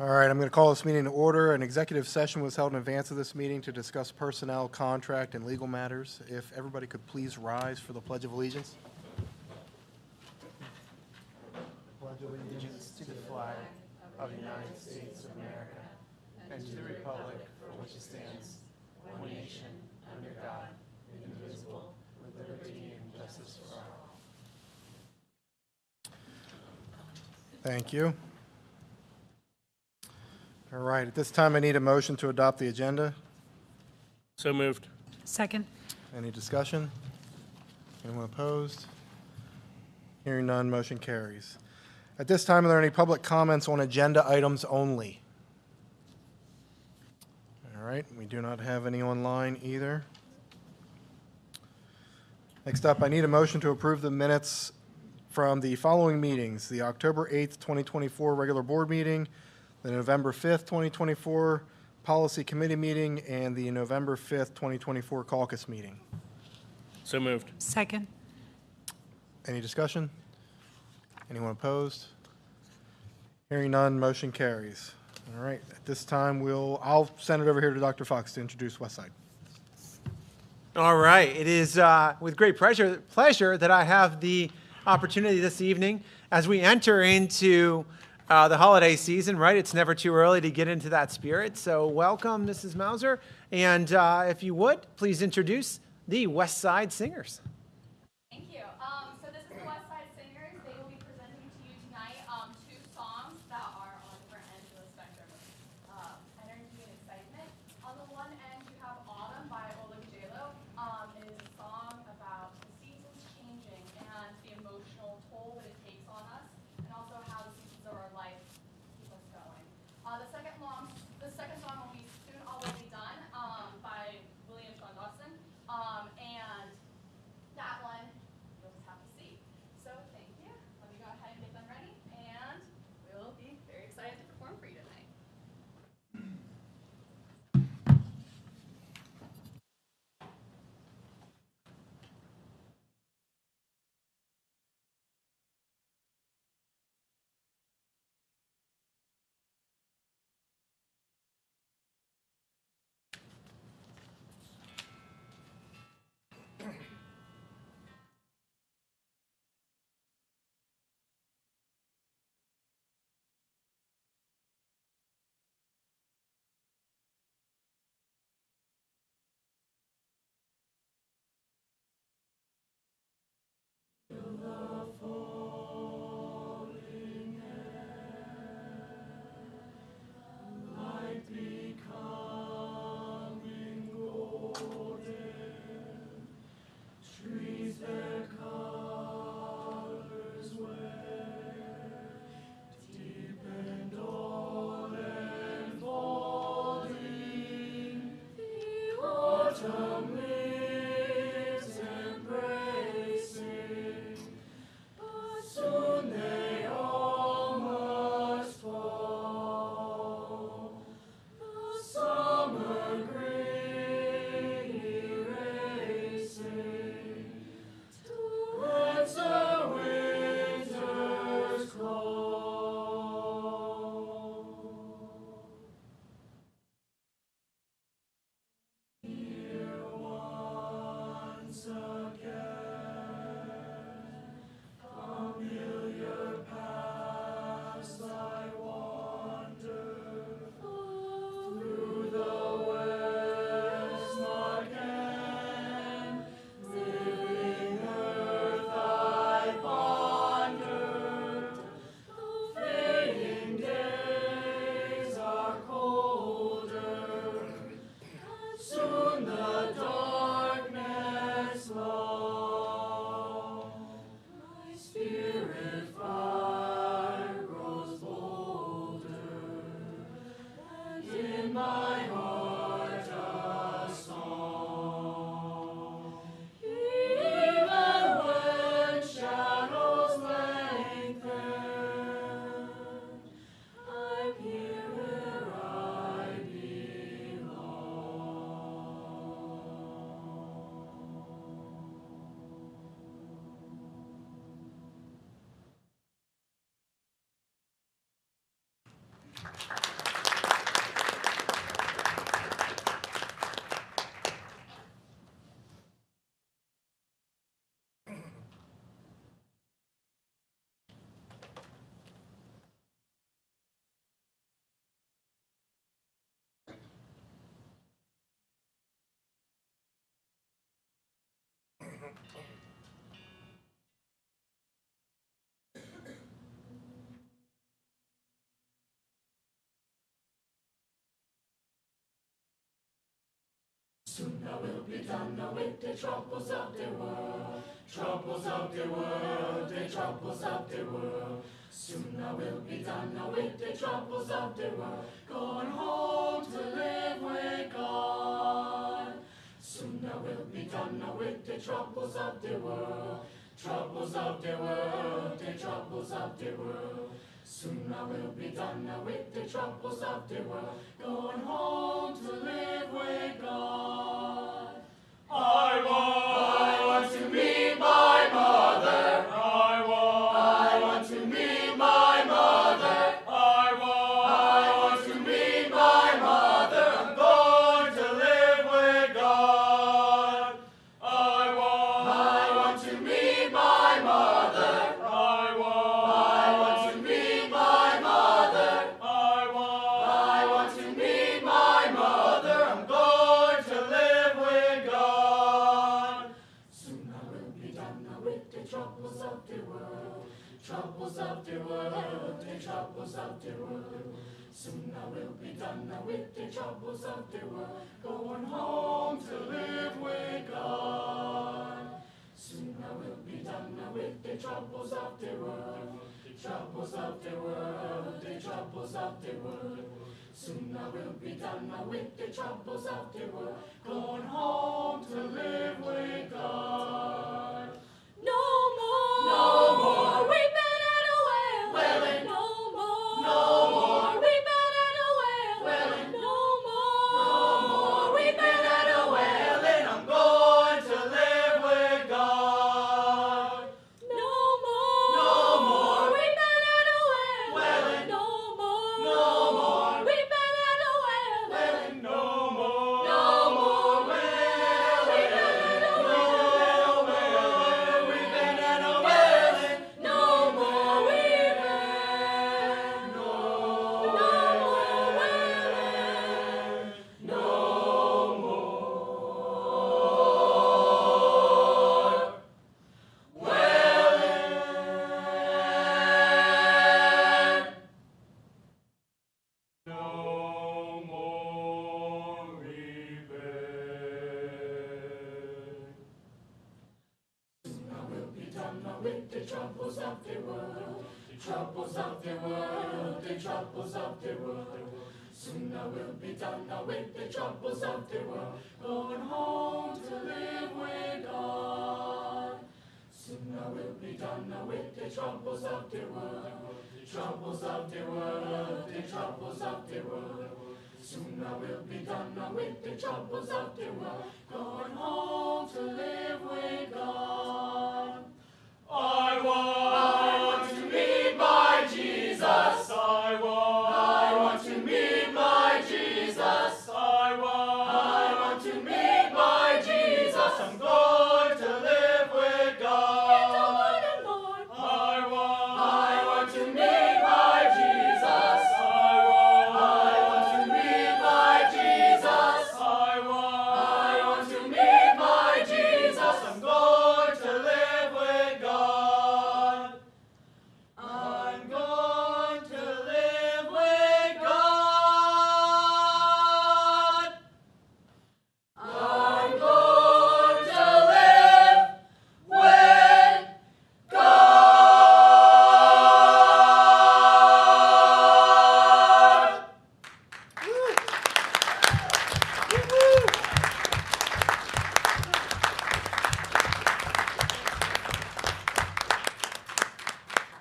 All right, I'm going to call this meeting to order. An executive session was held in advance of this meeting to discuss personnel, contract, and legal matters. If everybody could please rise for the Pledge of Allegiance. Pledge allegiance to the flag of the United States of America and to the republic for which it stands, one nation, under God, indivisible, with liberty and justice for all. Thank you. All right, at this time, I need a motion to adopt the agenda. So moved. Second. Any discussion? Anyone opposed? Hearing none, motion carries. At this time, are there any public comments on agenda items only? All right, we do not have any online either. Next up, I need a motion to approve the minutes from the following meetings: the October 8th, 2024 regular board meeting, the November 5th, 2024 policy committee meeting, and the November 5th, 2024 caucus meeting. So moved. Second. Any discussion? Anyone opposed? Hearing none, motion carries. All right, at this time, I'll send it over here to Dr. Fox to introduce Westside. All right, it is with great pleasure that I have the opportunity this evening as we enter into the holiday season, right? It's never too early to get into that spirit. So welcome, Mrs. Mauser. And if you would, please introduce the West Side Singers. Thank you. So this is the West Side Singers. They will be presenting to you tonight two songs that are on different ends of the spectrum of energy and excitement. On the one end, you have Autumn by Oleg J-Lo. It is a song about the seasons changing and the emotional toll that it takes on us, and also how the seasons of our life keep us going. The second song will be Soon All Will Be Done by William Sean Dawson. And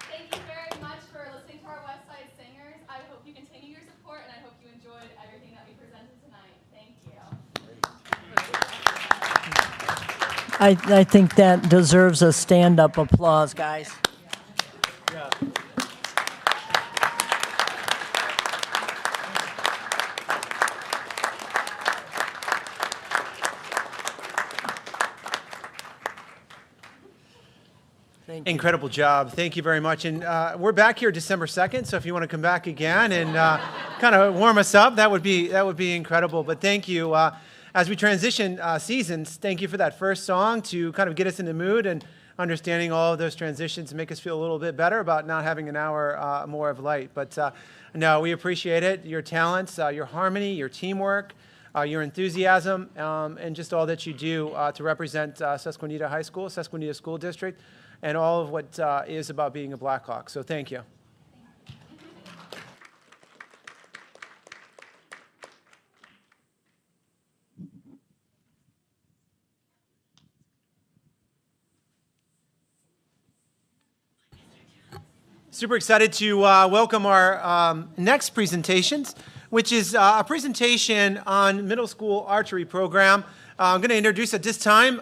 Thank you very much for listening to our West Side Singers. I hope you continue your support, and I hope you enjoyed everything that we presented tonight. Thank you. I think that deserves a stand-up applause, guys. Thank you. Incredible job. Thank you very much. And we're back here December 2nd, so if you want to come back again and kind of warm us up, that would be incredible. But thank you. As we transition seasons, thank you for that first song to kind of get us in the mood and understanding all of those transitions and make us feel a little bit better about not having an hour more of light. But no, we appreciate it. Your talents, your harmony, your teamwork, your enthusiasm, and just all that you do to represent Susquenita High School, Susquenita School District, and all of what is about being a Blackhawk. So thank you. Super excited to welcome our next presentations, which is a presentation on middle school archery program. I'm going to introduce at this time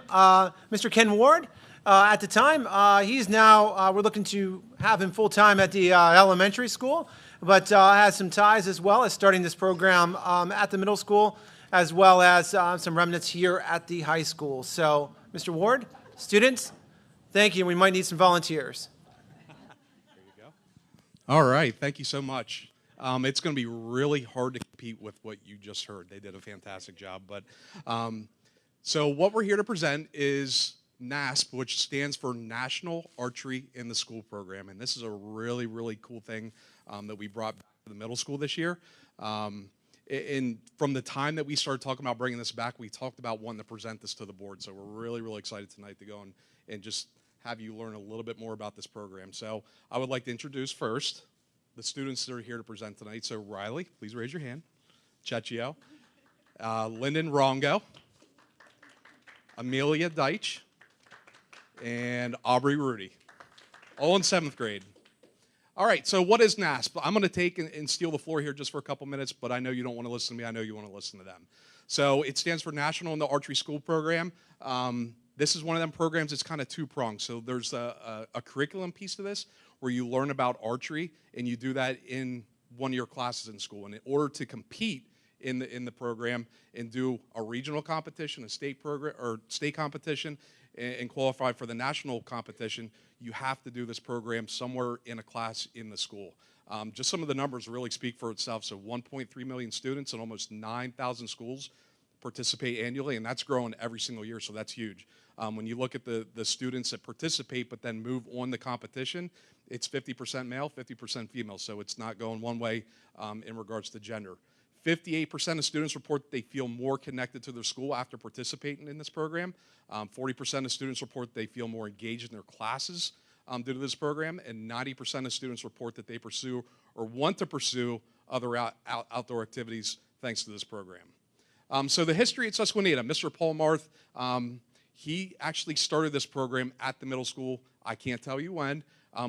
Mr. Ken Ward. At the time, he's now, we're looking to have him full-time at the elementary school, but has some ties as well as starting this program at the middle school, as well as some remnants here at the high school. So, Mr. Ward, students, thank you. We might need some volunteers. All right, thank you so much. It's going to be really hard to compete with what you just heard. They did a fantastic job. But so what we're here to present is NASP, which stands for National Archery in the School Program. And this is a really, really cool thing that we brought back to the middle school this year. And from the time that we started talking about bringing this back, we talked about wanting to present this to the board. So we're really, really excited tonight to go and just have you learn a little bit more about this program. So I would like to introduce first the students that are here to present tonight. So Riley, please raise your hand. Chechio, Lyndon Rongo, Amelia Deitch, and Aubrey Rudy, all in 7th grade. All right, so what is NASP? I'm going to take and steal the floor here just for a couple minutes, but I know you don't want to listen to me. I know you want to listen to them. So it stands for National in the Archery School Program. This is one of them programs that's kind of two-pronged. So there's a curriculum piece to this where you learn about archery, and you do that in one of your classes in school. And in order to compete in the program and do a regional competition, a state program or state competition, and qualify for the national competition, you have to do this program somewhere in a class in the school. Just some of the numbers really speak for itself. So 1.3 million students and almost 9,000 schools participate annually, and that's growing every single year, so that's huge. When you look at the students that participate but then move on the competition, it's 50% male, 50% female, so it's not going one way in regards to gender. 58% of students report that they feel more connected to their school after participating in this program. 40% of students report that they feel more engaged in their classes due to this program, and 90% of students report that they pursue or want to pursue other outdoor activities thanks to this program. So the history at Susquenita, Mr. Paul Marth, he actually started this program at the middle school. I can't tell you when,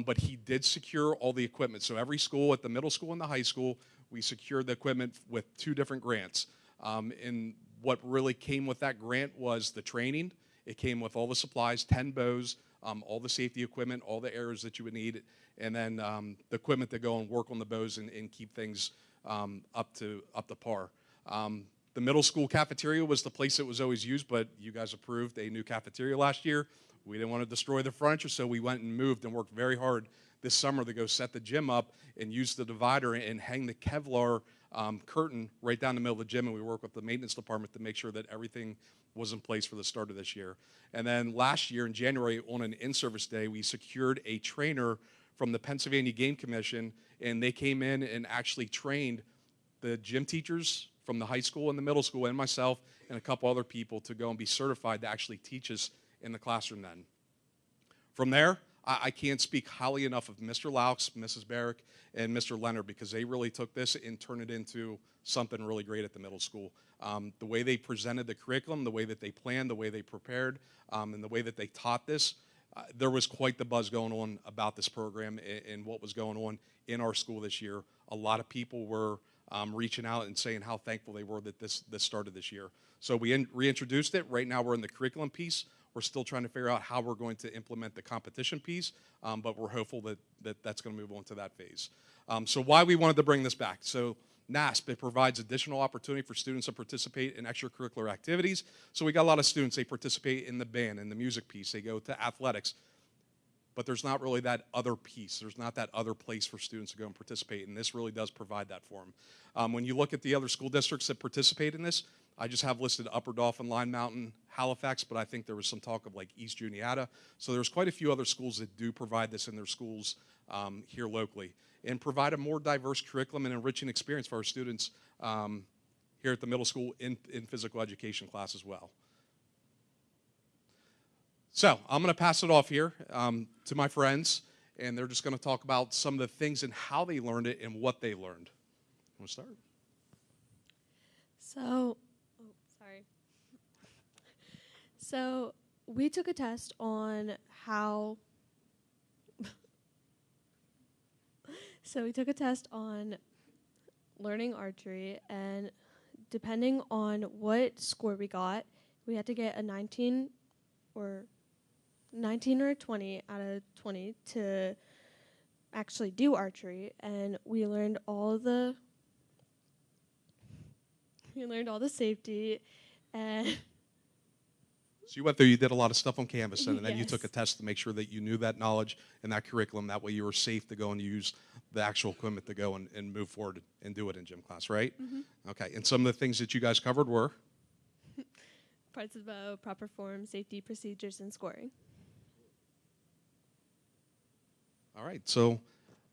but he did secure all the equipment. So every school, at the middle school and the high school, we secured the equipment with 2 different grants. And what really came with that grant was the training. It came with all the supplies, 10 bows, all the safety equipment, all the arrows that you would need, and then the equipment to go and work on the bows and keep things up to par. The middle school cafeteria was the place that was always used, but you guys approved a new cafeteria last year. We didn't want to destroy the furniture, so we went and moved and worked very hard this summer to go set the gym up and use the divider and hang the Kevlar curtain right down the middle of the gym, and we worked with the maintenance department to make sure that everything was in place for the start of this year. And then last year in January on an in-service day, we secured a trainer from the Pennsylvania Game Commission, and they came in and actually trained the gym teachers from the high school and the middle school and myself and a couple other people to go and be certified to actually teach us in the classroom then. From there, I can't speak highly enough of Mr. Laux, Mrs. Barrick, and Mr. Leonard because they really took this and turned it into something really great at the middle school. The way they presented the curriculum, the way that they planned, the way they prepared, and the way that they taught this, there was quite the buzz going on about this program and what was going on in our school this year. A lot of people were reaching out and saying how thankful they were that this started this year. So we reintroduced it. Right now we're in the curriculum piece. We're still trying to figure out how we're going to implement the competition piece, but we're hopeful that that's going to move on to that phase. So why we wanted to bring this back. So NASP, it provides additional opportunity for students to participate in extracurricular activities. So we got a lot of students, they participate in the band, in the music piece, they go to athletics. But there's not really that other piece. There's not that other place for students to go and participate, and this really does provide that for them. When you look at the other school districts that participate in this, I just have listed Upper Dauphin, Line Mountain, Halifax, but I think there was some talk of like East Juniata. So there's quite a few other schools that do provide this in their schools here locally and provide a more diverse curriculum and enriching experience for our students here here at the middle school in physical education class as well. So I'm going to pass it off here to my friends, and they're just going to talk about some of the things and how they learned it and what they learned. Want to start? So we took a test on how. So we took a test on learning archery, and depending on what score we got, we had to get a 19 or a 20 out of 20 to actually do archery, and we learned all the safety and So you went there, you did a lot of stuff on Canvas, and then you Yes. took a test to make sure that you knew that knowledge and that curriculum. That way you were safe to go and use the actual equipment to go and move forward and do it in gym class, right? Okay, and some of the things that you guys covered were? parts of the bow, proper form, safety procedures, and scoring. All right, so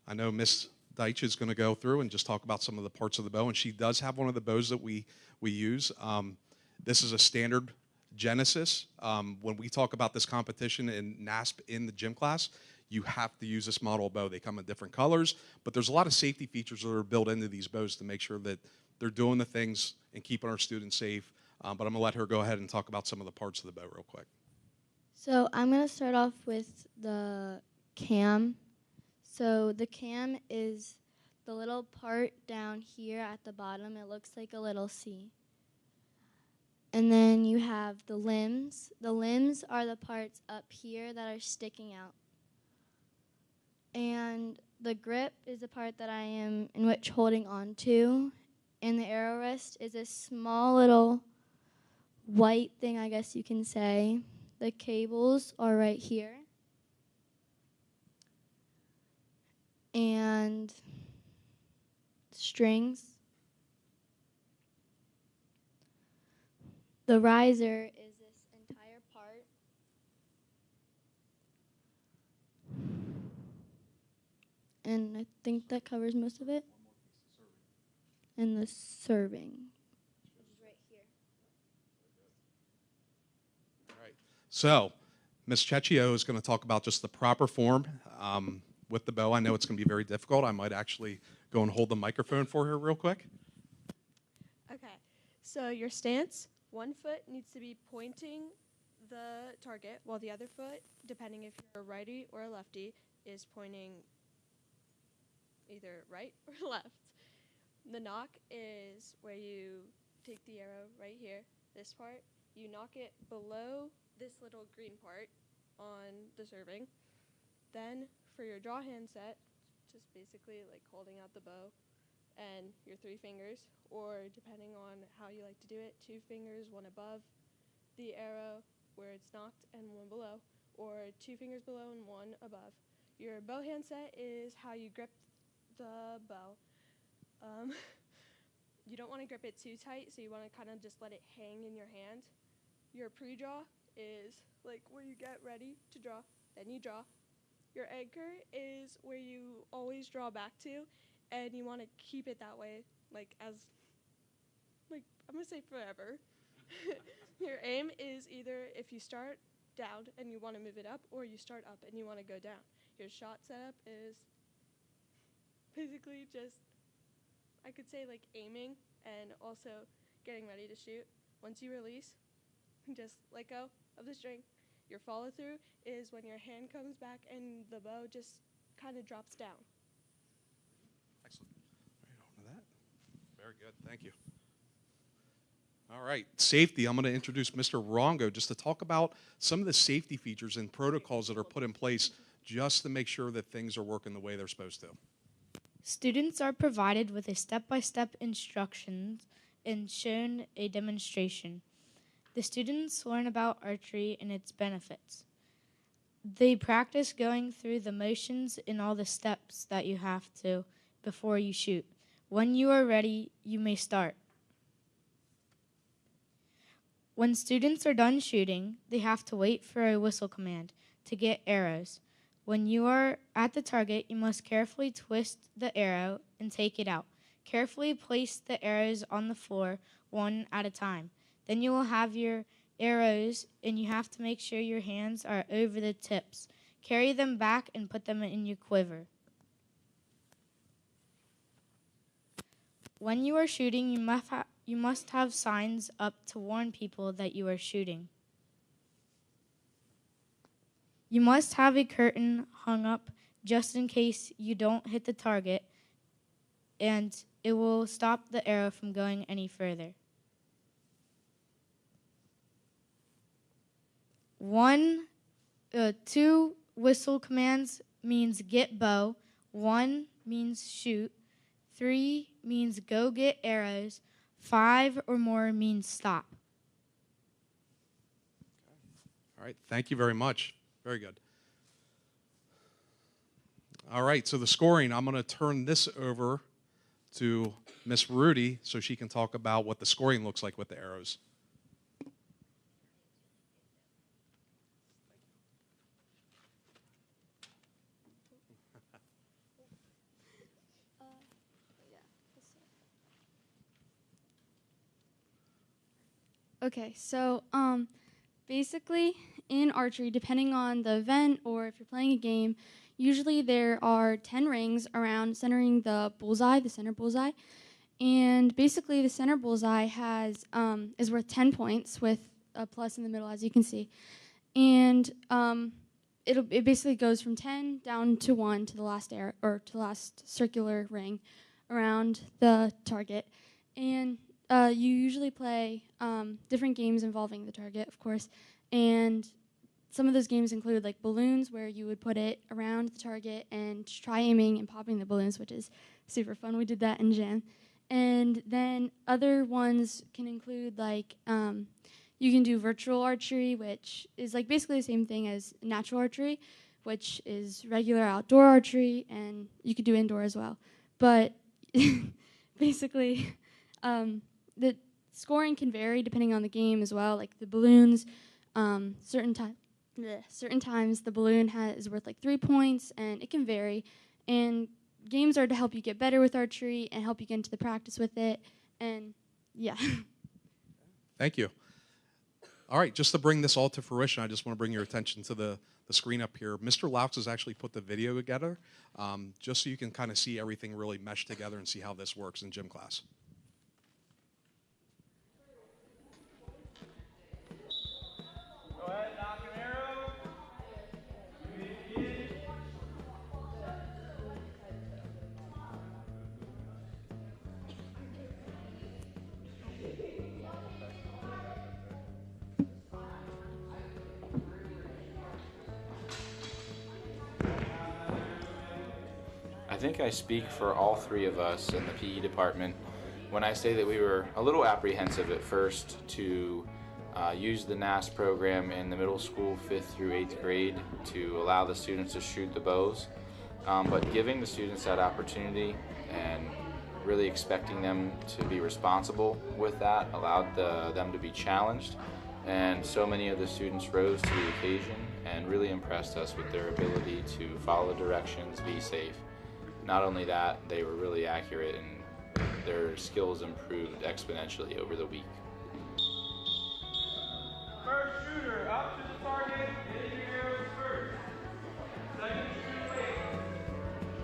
I know Miss Deitch is going to go through and just talk about some of the parts of the bow, and she does have one of the bows that we use. This is a standard Genesis. When we talk about this competition in NASP in the gym class, you have to use this model bow. They come in different colors, but there's a lot of safety features that are built into these bows to make sure that they're doing the things and keeping our students safe. But I'm going to let her go ahead and talk about some of the parts of the bow real quick. So I'm going to start off with the cam. So the cam is the little part down here at the bottom. It looks like a little C. And then you have the limbs. The limbs are the parts up here that are sticking out. And the grip is the part that I am in which holding on to. And the arrow rest is a small little white thing, I guess you can say. The cables are right here. And strings. The riser is this entire part. And I think that covers most of it. And the serving, which is right here. All right. So, Ms. Cecchio is going to talk about just the proper form with the bow. I know it's going to be very difficult. I might actually go and hold the microphone for her real quick. Okay, so your stance, one foot needs to be pointing the target, while the other foot, depending if you're a righty or a lefty, is pointing either right or left. The knock is where you take the arrow right here, this part, you knock it below this little green part on the serving. Then for your draw hand set, just basically like holding out the bow and your 3 fingers, or depending on how you like to do it, 2 fingers, 1 above the arrow where it's knocked and 1 below, or 2 fingers below and 1 above. Your bow hand set is how you grip the bow. You don't want to grip it too tight, so you want to kind of just let it hang in your hand. Your pre-draw is like where you get ready to draw, then you draw. Your anchor is where you always draw back to, and you want to keep it that way, like I'm gonna say forever. Your aim is either if you start down and you want to move it up, or you start up and you want to go down. Your shot setup is basically just, I could say like aiming and also getting ready to shoot. Once you release, just let go of the string. Your follow through is when your hand comes back and the bow just kind of drops down. Excellent. Right on to that. Very good. Thank you. All right. Safety. I'm going to introduce Mr. Rongo just to talk about some of the safety features and protocols that are put in place just to make sure that things are working the way they're supposed to. Students are provided with a step-by-step instructions and shown a demonstration. The students learn about archery and its benefits. They practice going through the motions and all the steps that you have to before you shoot. When you are ready, you may start. When students are done shooting, they have to wait for a whistle command to get arrows. When you are at the target, you must carefully twist the arrow and take it out. Carefully place the arrows on the floor one at a time. Then you will have your arrows, and you have to make sure your hands are over the tips. Carry them back and put them in your quiver. When you are shooting, you must have signs up to warn people that you are shooting. You must have a curtain hung up just in case you don't hit the target, and it will stop the arrow from going any further. 2 whistle commands means get bow, 1 means shoot, 3 means go get arrows, 5 or more means stop. All right, thank you very much. Very good. All right, so the scoring, I'm going to turn this over to Miss Rudy so she can talk about what the scoring looks like with the arrows. Okay, so basically in archery, depending on the event or if you're playing a game, usually there are 10 rings around centering the bullseye, the center bullseye. And basically the center bullseye is worth 10 points with a plus in the middle, as you can see. And it basically goes from 10 down to 1 to the last arrow, or to the last circular ring around the target. And you usually play different games involving the target, of course, and some of those games include like balloons, where you would put it around the target and try aiming and popping the balloons, which is super fun. We did that in gym. And then other ones can include like you can do virtual archery, which is like basically the same thing as natural archery, which is regular outdoor archery, and you could do indoor as well. But basically, the scoring can vary depending on the game as well. Like the balloons, certain times the balloon is worth like 3 points, and it can vary. And games are to help you get better with archery and help you get into the practice with it. And yeah. Thank you. All right, just to bring this all to fruition, I just want to bring your attention to the screen up here. Mr. Laux has actually put the video together just so you can kind of see everything really mesh together and see how this works in gym class. Go ahead, knock an arrow. I think I speak for all three of us in the PE department when I say that we were a little apprehensive at first to use the NAS program in the middle school 5th through 8th grade to allow the students to shoot the bows. But giving the students that opportunity and really expecting them to be responsible with that allowed them to be challenged. And so many of the students rose to the occasion and really impressed us with their ability to follow directions, be safe. Not only that, they were really accurate and their skills improved exponentially over the week. First shooter, up to the target, hitting your arrows first. Second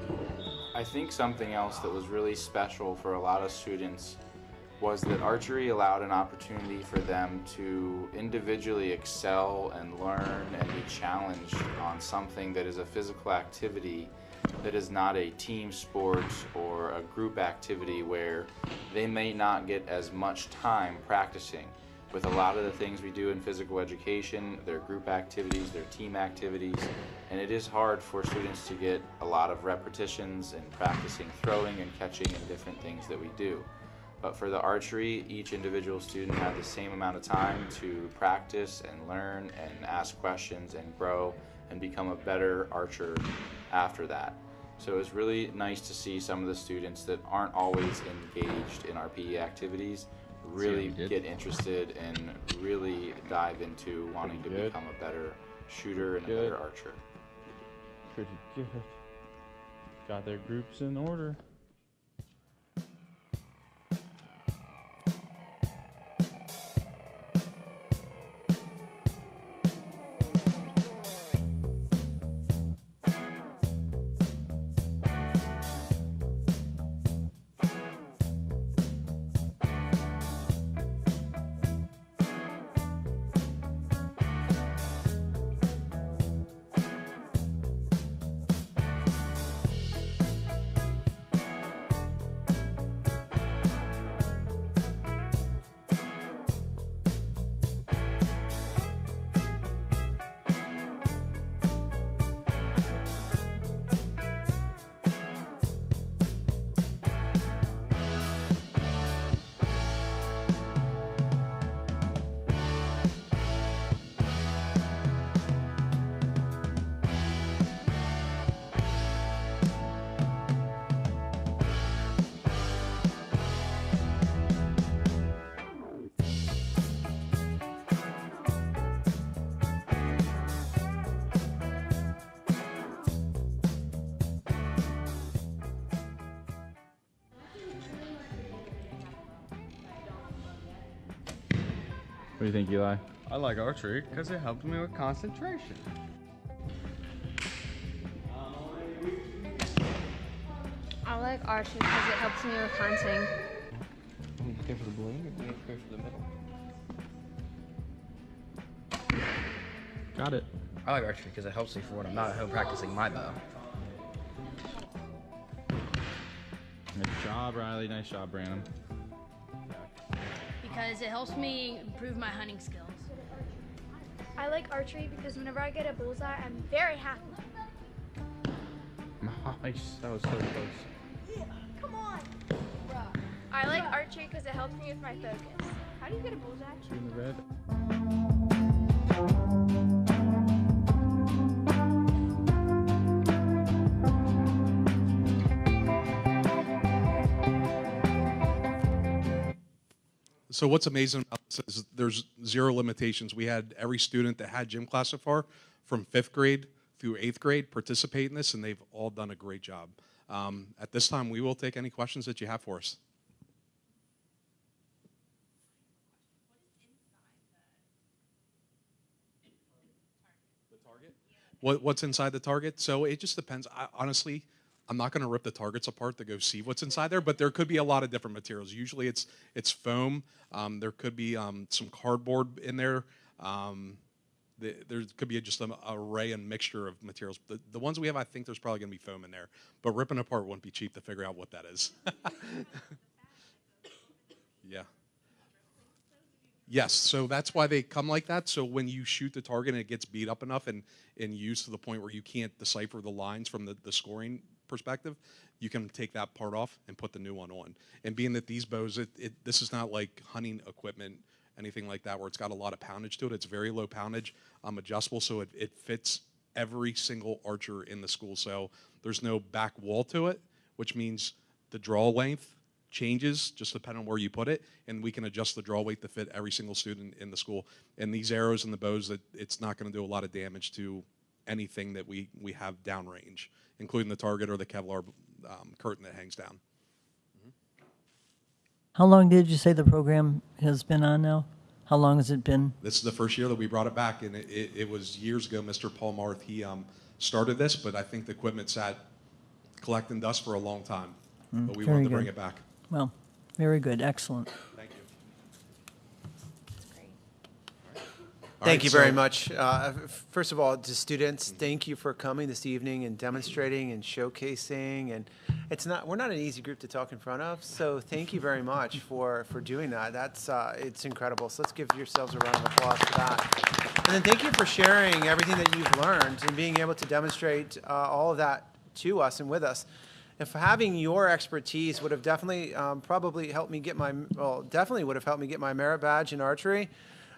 shooter, wait. I think something else that was really special for a lot of students was that archery allowed an opportunity for them to individually excel and learn and be challenged on something that is a physical activity that is not a team sport or a group activity where they may not get as much time practicing. With a lot of the things we do in physical education, they're group activities, they're team activities, and it is hard for students to get a lot of repetitions in practicing throwing and catching and different things that we do. But for the archery, each individual student had the same amount of time to practice and learn and ask questions and grow and become a better archer after that. So it was really nice to see some of the students that aren't always engaged in our PE activities really get interested and really dive into wanting to become a better shooter and a better archer. Pretty good. Got their groups in order. do you think, Eli? I like archery because it helps me with concentration. I like archery because it helps me with hunting. You go for the balloon or do you go for the middle? Got it. I like archery because it helps me for when I'm not at home practicing my bow. Nice job, Riley. Nice job, Brandon. Because it helps me improve my hunting skills. I like archery because whenever I get a bullseye, I'm very happy. Nice. That was so close. Yeah, come on. I like archery because it helps me with my focus. How do you get a bullseye? Two in the red. So what's amazing about this is there's zero limitations. We had every student that had gym class so far, from 5th grade through 8th grade, participate in this, and they've all done a great job. At this time, we will take any questions that you have for us. What's inside the target? So it just depends. Honestly, I'm not going to rip the targets apart to go see what's inside there, but there could be a lot of different materials. Usually it's foam. There could be some cardboard in there. There could be just an array and mixture of materials. The ones we have, I think there's probably going to be foam in there, but ripping apart wouldn't be cheap to figure out what that is. Yeah. Yes, so that's why they come like that. So when you shoot the target and it gets beat up enough and used to the point where you can't decipher the lines from the scoring perspective, you can take that part off and put the new one on. And being that these bows, this is not like hunting equipment, anything like that, where it's got a lot of poundage to it. It's very low poundage, adjustable, so it fits every single archer in the school. So there's no back wall to it, which means the draw length changes just depending on where you put it, and we can adjust the draw weight to fit every single student in the school. And these arrows and the bows, it's not going to do a lot of damage to anything that we have downrange, including the target or the Kevlar curtain that hangs down. How long did you say the program has been on now? How long has it been? This is the first year that we brought it back, and it was years ago. Mr. Paul Marth, he started this, but I think the equipment sat collecting dust for a long time. But we wanted to bring it back. Well, very good. Excellent. Thank you. Thank you very much. First of all, to students, thank you for coming this evening and demonstrating and showcasing. And we're not an easy group to talk in front of, so thank you very much for doing that. It's incredible. So let's give yourselves a round of applause for that. And then thank you for sharing everything that you've learned and being able to demonstrate all of that to us and with us. If having your expertise would have definitely probably helped me get definitely would have helped me get my merit badge in archery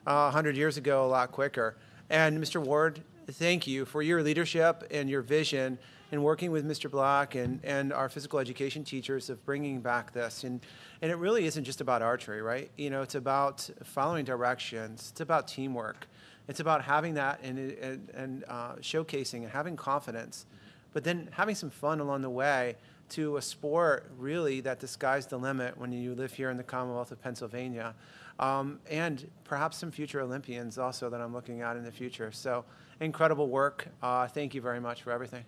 100 years ago a lot quicker. And Mr. Ward, thank you for your leadership and your vision in working with Mr. Black and our physical education teachers of bringing back this. And it really isn't just about archery, right? You know, it's about following directions. It's about teamwork. It's about having that and showcasing and having confidence, but then having some fun along the way to a sport really that the sky's the limit when you live here in the Commonwealth of Pennsylvania. And perhaps some future Olympians also that I'm looking at in the future. So incredible work. Thank you very much for everything.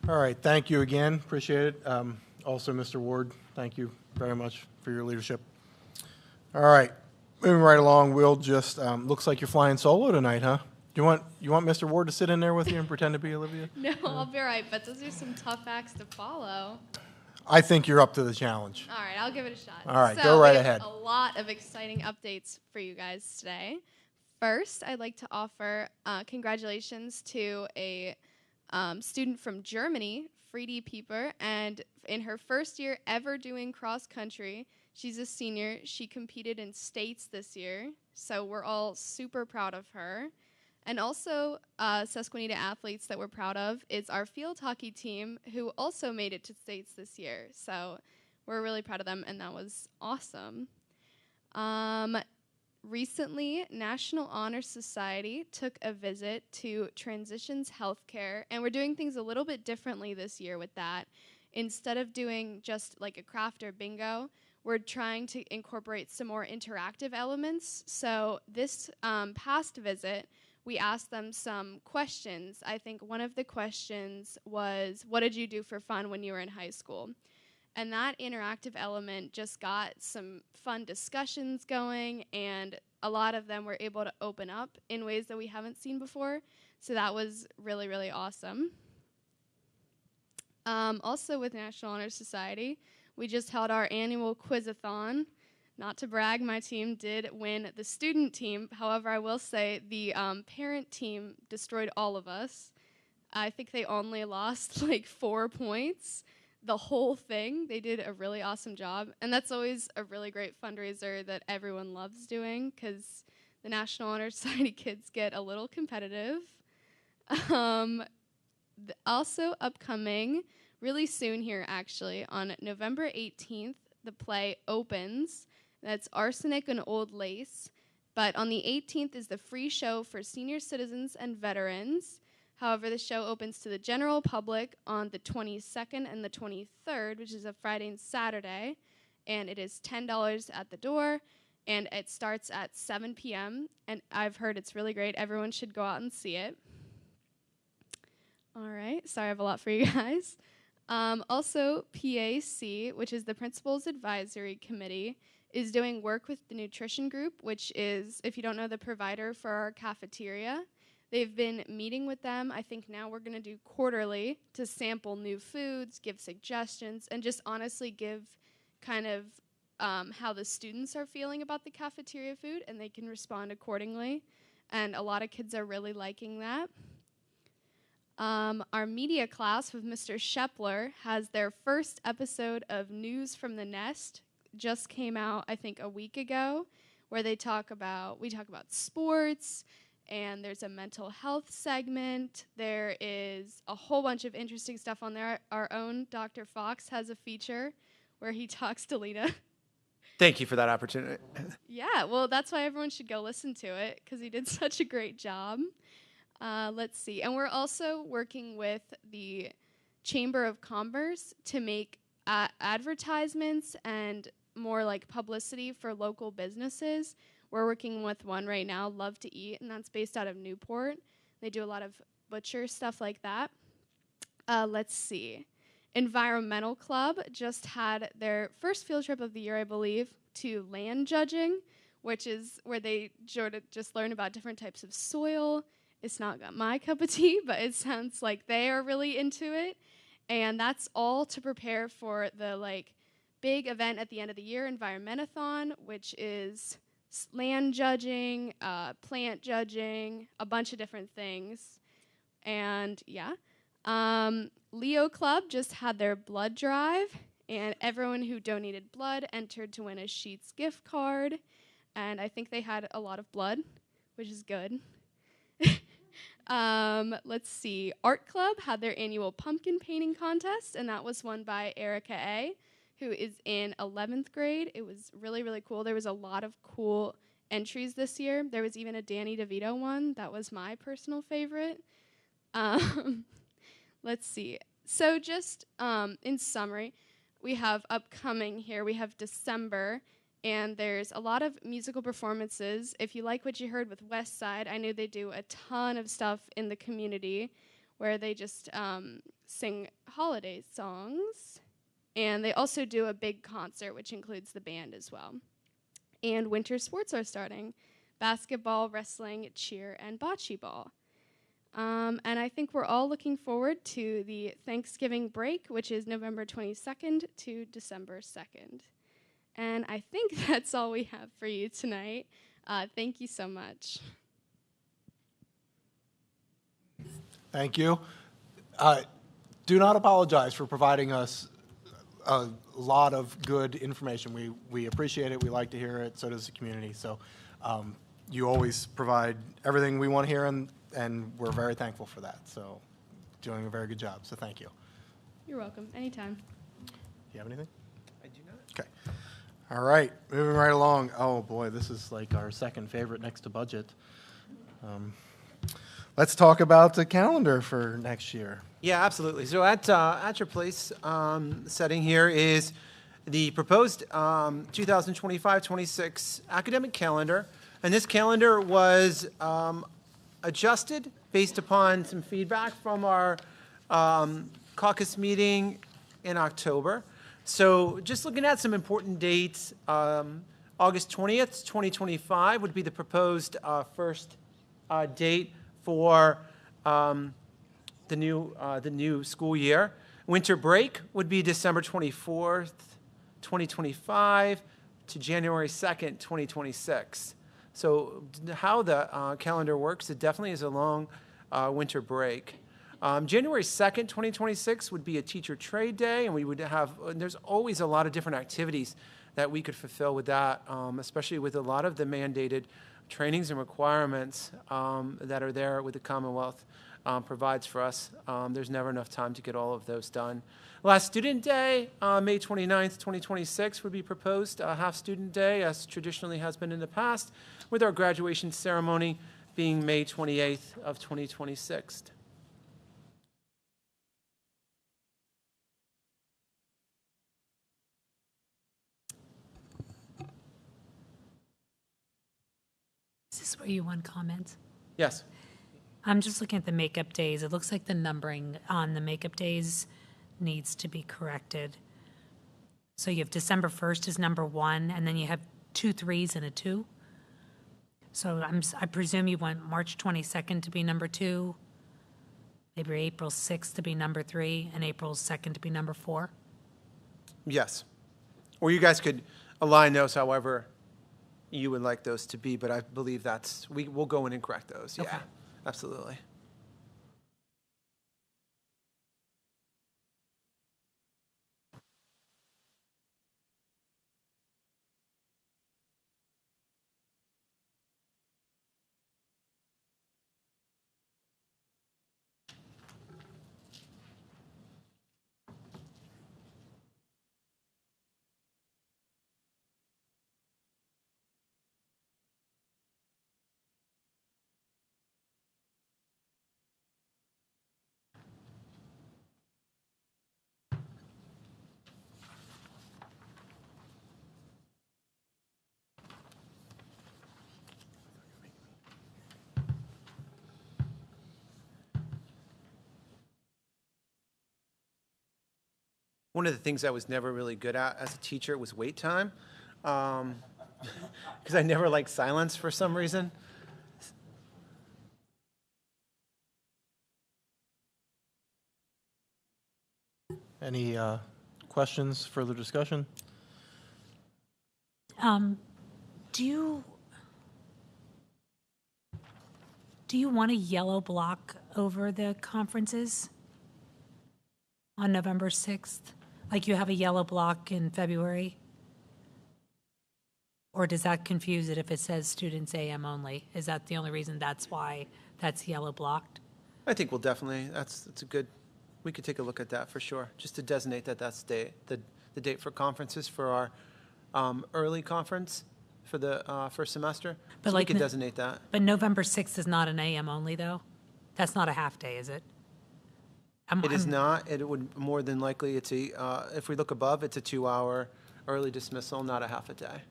All right, thank you again. Appreciate it. Also, Mr. Ward, thank you very much for your leadership. All right, moving right along, we'll just, looks like you're flying solo tonight, huh? You want Mr. Ward to sit in there with you and pretend to be Olivia? No, I'll be right, but those are some tough acts to follow. I think you're up to the challenge. All right, I'll give it a shot. All right, So go right we have ahead. A lot of exciting updates for you guys today. First, I'd like to offer congratulations to a student from Germany, Friedi Pieper, and in her first year ever doing cross country, she's a senior. She competed in states this year, so we're all super proud of her. And also, Susquenita athletes that we're proud of is our field hockey team, who also made it to states this year. So we're really proud of them, and that was awesome. Recently, National Honor Society took a visit to Transitions Healthcare, and we're doing things a little bit differently this year with that. Instead of doing just like a craft or bingo, we're trying to incorporate some more interactive elements. So this past visit, we asked them some questions. I think one of the questions was, what did you do for fun when you were in high school? And that interactive element just got some fun discussions going, and a lot of them were able to open up in ways that we haven't seen before. So that was really, really awesome. Also with National Honor Society, we just held our annual quizathon. Not to brag, my team did win the student team. However, I will say the parent team destroyed all of us. I think they only lost like 4 points. The whole thing, they did a really awesome job. And that's always a really great fundraiser that everyone loves doing, because the National Honor Society kids get a little competitive. Also upcoming, really soon here actually, on November 18th, the play opens. That's Arsenic and Old Lace. But on the 18th is the free show for senior citizens and veterans. However, the show opens to the general public on the 22nd and the 23rd, which is a Friday and Saturday, and it is $10 at the door, and it starts at 7 p.m., and I've heard it's really great. Everyone should go out and see it. All right, sorry I have a lot for you guys. Also, PAC, which is the Principals Advisory Committee, is doing work with the Nutrition Group, which is, if you don't know, the provider for our cafeteria. They've been meeting with them. I think now we're going to do quarterly to sample new foods, give suggestions, and just honestly give kind of how the students are feeling about the cafeteria food, and they can respond accordingly. And a lot of kids are really liking that. Our media class with Mr. Shepler has their first episode of News from the Nest. Just came out, I think, a week ago, where we talk about sports, and there's a mental health segment. There is a whole bunch of interesting stuff on there. Our own Dr. Fox has a feature where he talks to Lena. Thank you for that opportunity. Yeah, well, that's why everyone should go listen to it, because he did such a great job. Let's see. And we're also working with the Chamber of Commerce to make advertisements and more like publicity for local businesses. We're working with one right now, Love to Eat, and that's based out of Newport. They do a lot of butcher stuff like that. Let's see. Environmental Club just had their first field trip of the year, I believe, to land judging, which is where they sort of just learn about different types of soil. It's not my cup of tea, but it sounds like they are really into it. And that's all to prepare for the big event at the end of the year, Environmentathon, which is land judging, plant judging, a bunch of different things. And yeah, Leo Club just had their blood drive, and everyone who donated blood entered to win a Sheetz gift card. And I think they had a lot of blood, which is good. Let's see. Art Club had their annual pumpkin painting contest, and that was won by Erica A., who is in 11th grade. It was really, really cool. There was a lot of cool entries this year. There was even a Danny DeVito one. That was my personal favorite. Let's see. So just in summary, we have upcoming here, we have December, and there's a lot of musical performances. If you like what you heard with West Side, I know they do a ton of stuff in the community where they just sing holiday songs. And they also do a big concert, which includes the band as well. And winter sports are starting: basketball, wrestling, cheer, and bocce ball. And I think we're all looking forward to the Thanksgiving break, which is November 22nd to December 2nd. And I think that's all we have for you tonight. Thank you so much. Thank you. Do not apologize for providing us a lot of good information. We appreciate it. We like to hear it. So does the community. So you always provide everything we want to hear, and we're very thankful for that. So doing a very good job. So thank you. You're welcome. Anytime. Do you have anything? I do not. Okay. All right. Moving right along. Oh, boy, this is like our second favorite next to budget. Let's talk about the calendar for next year. Yeah, absolutely. So at your place setting here is the proposed 2025-26 academic calendar. And this calendar was adjusted based upon some feedback from our caucus meeting in October. So just looking at some important dates, August 20th, 2025 would be the proposed first date for the new school year. Winter break would be December 24th, 2025 to January 2nd, 2026. So how the calendar works, it definitely is a long winter break. January 2nd, 2026 would be a teacher trade day, and we would have, there's always a lot of different activities that we could fulfill with that, especially with a lot of the mandated trainings and requirements that are there with the Commonwealth provides for us. There's never enough time to get all of those done. Last student day, May 29th, 2026 would be proposed, half student day, as traditionally has been in the past, with our graduation ceremony being May 28th of 2026. Is this where you want comments? Yes. I'm just looking at the makeup days. It looks like the numbering on the makeup days needs to be corrected. So you have December 1st is number 1, and then you have 2 3s and a 2. So I presume you want March 22nd to be number 2, maybe April 6th to be number 3, and April 2nd to be number 4. Yes. Or you guys could align those however you would like those to be, but I believe we'll go in and correct those. Yeah, Okay. absolutely. One of the things I was never really good at as a teacher was wait time, because I never liked silence for some reason. Any questions, further discussion? Do you want a yellow block over the conferences on November 6th? Like you have a yellow block in February? Or does that confuse it if it says students AM only? Is that the only reason that's why that's yellow blocked? I think we'll definitely, that's a good, we could take a look at that for sure, just to designate that that's the date for conferences for our early conference for the first semester. But So like we could no- designate that. But November 6th is not an AM only, though? That's not a half day, is it? It is not. It would more than likely, it's if we look above, it's a 2-hour early dismissal, not a half a day.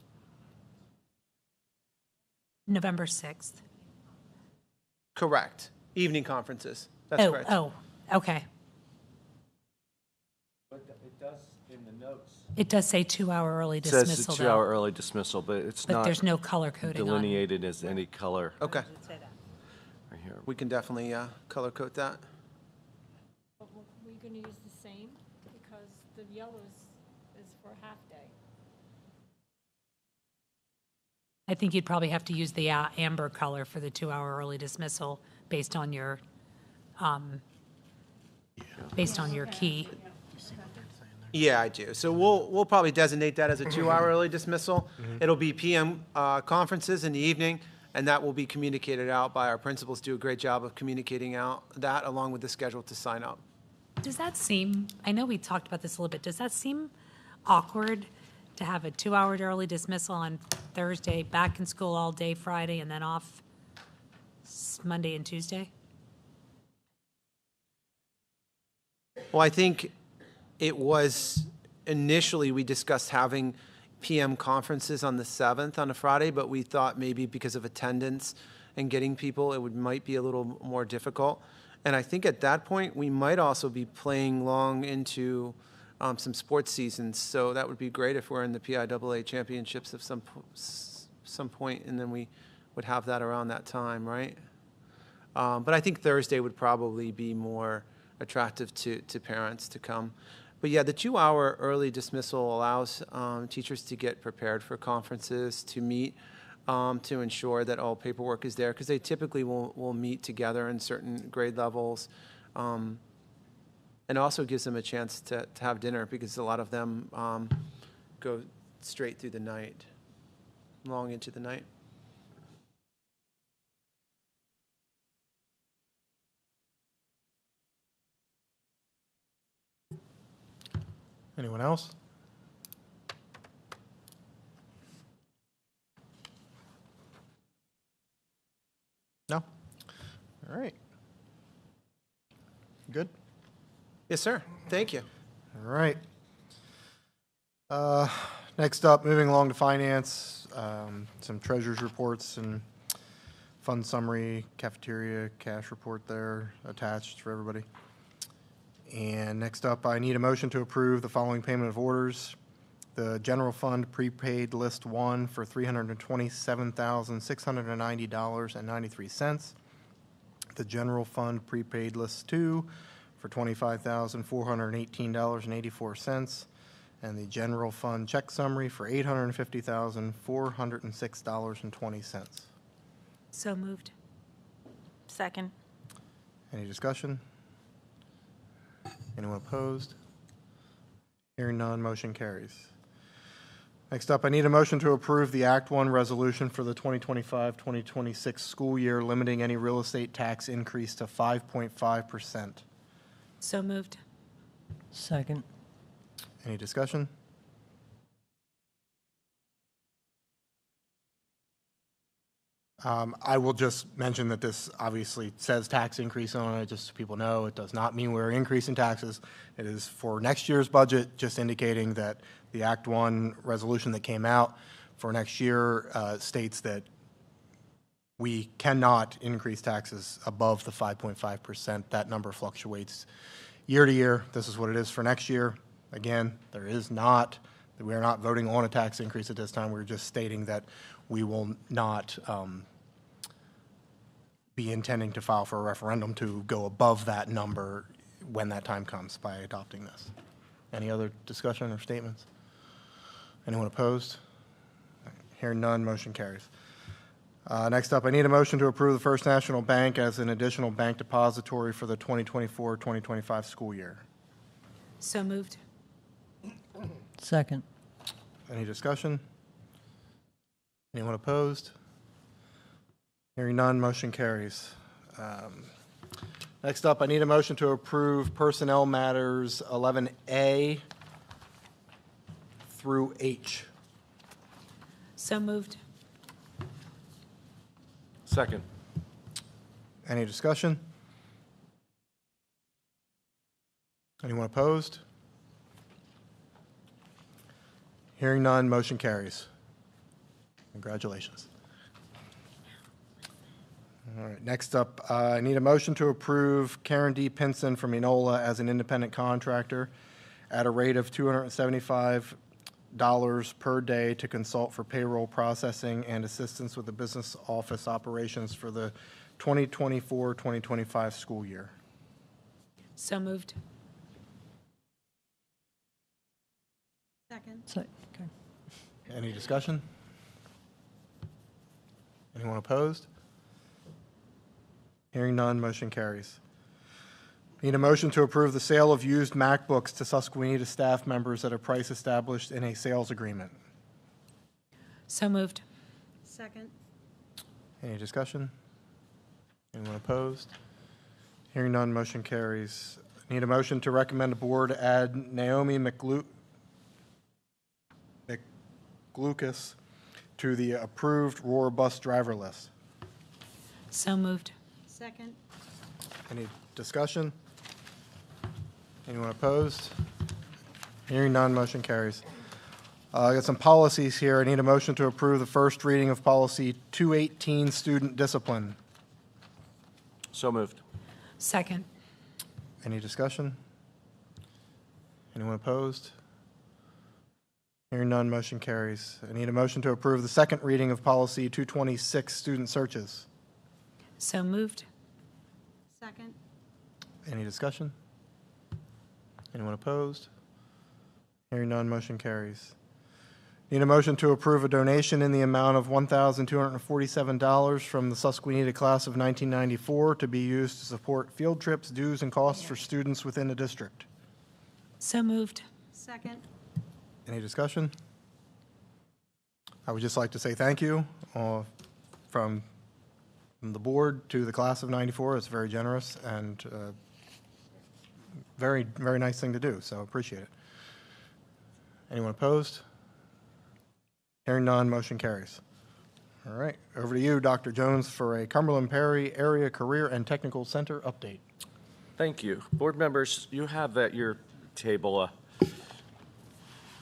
November 6th. Correct. Evening conferences. That's correct. Oh, okay. But it does in the notes. It does say 2-hour early It says dismissal, a though. 2-hour early dismissal, but it's But not. there's no color coding on it. delineated as any color. Okay. Right here. We can definitely color code that. But we're going to use the same because the yellow is for a half day. I think you'd probably have to use the amber color for the 2-hour early dismissal based on your based on your key. Yeah, I do. So we'll probably designate that as a 2-hour early dismissal. It'll be PM conferences in the evening, and that will be communicated out by our principals. Do a great job of communicating out that along with the schedule to sign up. Does that seem, I know we talked about this a little bit, does that seem awkward to have a 2-hour early dismissal on Thursday, back in school all day Friday, and then off Monday and Tuesday? Well, I think it was initially we discussed having PM conferences on the 7th on a Friday, but we thought maybe because of attendance and getting people, might be a little more difficult. And I think at that point, we might also be playing long into some sports seasons. So that would be great if we're in the PIAA championships of some point, and then we would have that around that time, right? But I think Thursday would probably be more attractive to parents to come. But yeah, the 2-hour early dismissal allows teachers to get prepared for conferences, to meet, to ensure that all paperwork is there, because they typically will meet together in certain grade levels. And also gives them a chance to have dinner, because a lot of them go straight through the night, long into the night. Anyone else? No? All right. Good? Yes, sir. Thank you. All right. Next up, moving along to finance, some treasurer's reports and fund summary, cafeteria, cash report there attached for everybody. And next up, I need a motion to approve the following payment of orders. The general fund prepaid list 1 for $327,690.93. The general fund prepaid list 2 for $25,418.84. And the general fund check summary for $850,406.20. So moved. Second. Any discussion? Anyone opposed? Hearing none, motion carries. Next up, I need a motion to approve the Act 1 resolution for the 2025-2026 school year, limiting any real estate tax increase to 5.5%. So moved. Second. Any discussion? I will just mention that this obviously says tax increase on it, just so people know. It does not mean we're increasing taxes. It is for next year's budget, just indicating that the Act 1 resolution that came out for next year states that we cannot increase taxes above the 5.5%. That number fluctuates year to year. This is what it is for next year. Again, we are not voting on a tax increase at this time. We're just stating that we will not be intending to file for a referendum to go above that number when that time comes by adopting this. Any other discussion or statements? Anyone opposed? Hearing none, motion carries. Next up, I need a motion to approve the First National Bank as an additional bank depository for the 2024-2025 school year. So moved. Second. Any discussion? Anyone opposed? Hearing none, motion carries. Next up, I need a motion to approve Personnel Matters 11A through H. So moved. Second. Any discussion? Anyone opposed? Hearing none, motion carries. Congratulations. All right, next up, I need a motion to approve Karen D. Pinson from Enola as an independent contractor at a rate of $275 per day to consult for payroll processing and assistance with the business office operations for the 2024-2025 school year. So moved. Second. Okay. Any discussion? Anyone opposed? Hearing none, motion carries. Need a motion to approve the sale of used MacBooks to Susquenita staff members at a price established in a sales agreement. So moved. Second. Any discussion? Anyone opposed? Hearing none, motion carries. Need a motion to recommend the board add Naomi McGlucas to the approved Roar bus driver list. So moved. Second. Any discussion? Anyone opposed? Hearing none, motion carries. I got some policies here. I need a motion to approve the first reading of policy 218, student discipline. So moved. Second. Any discussion? Anyone opposed? Hearing none, motion carries. I need a motion to approve the second reading of policy 226, student searches. So moved. Second. Any discussion? Anyone opposed? Hearing none, motion carries. Need a motion to approve a donation in the amount of $1,247 from the Susquenita class of 1994 to be used to support field trips, dues, and costs for students within the district. So moved. Second. Any discussion? I would just like to say thank you from the board to the class of 94. It's very generous and very, very nice thing to do, so appreciate it. Anyone opposed? Hearing none, motion carries. All right, over to you, Dr. Jones, for a Cumberland Perry Area Career and Technical Center update. Thank you. Board members, you have at your table a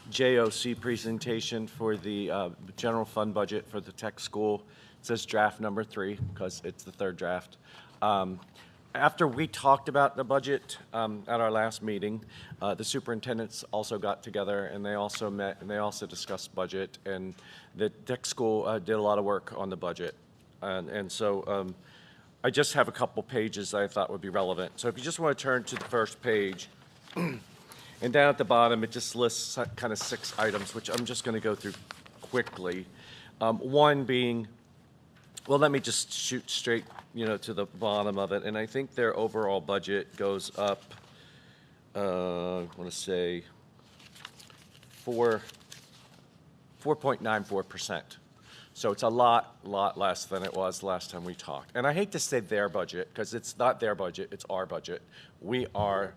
JOC presentation for the general fund budget for the tech school. It says draft number 3 because it's the third draft. After we talked about the budget at our last meeting, the superintendents also got together and they also met and they also discussed budget, and the tech school did a lot of work on the budget. And so I just have a couple pages I thought would be relevant. So if you just want to turn to the first page, and down at the bottom, it just lists kind of 6 items, which I'm just going to go through quickly. One being, well, let me just shoot straight, to the bottom of it. And I think their overall budget goes up, I want to say 4.94%. So it's a lot less than it was last time we talked. And I hate to say their budget because it's not their budget, it's our budget. We are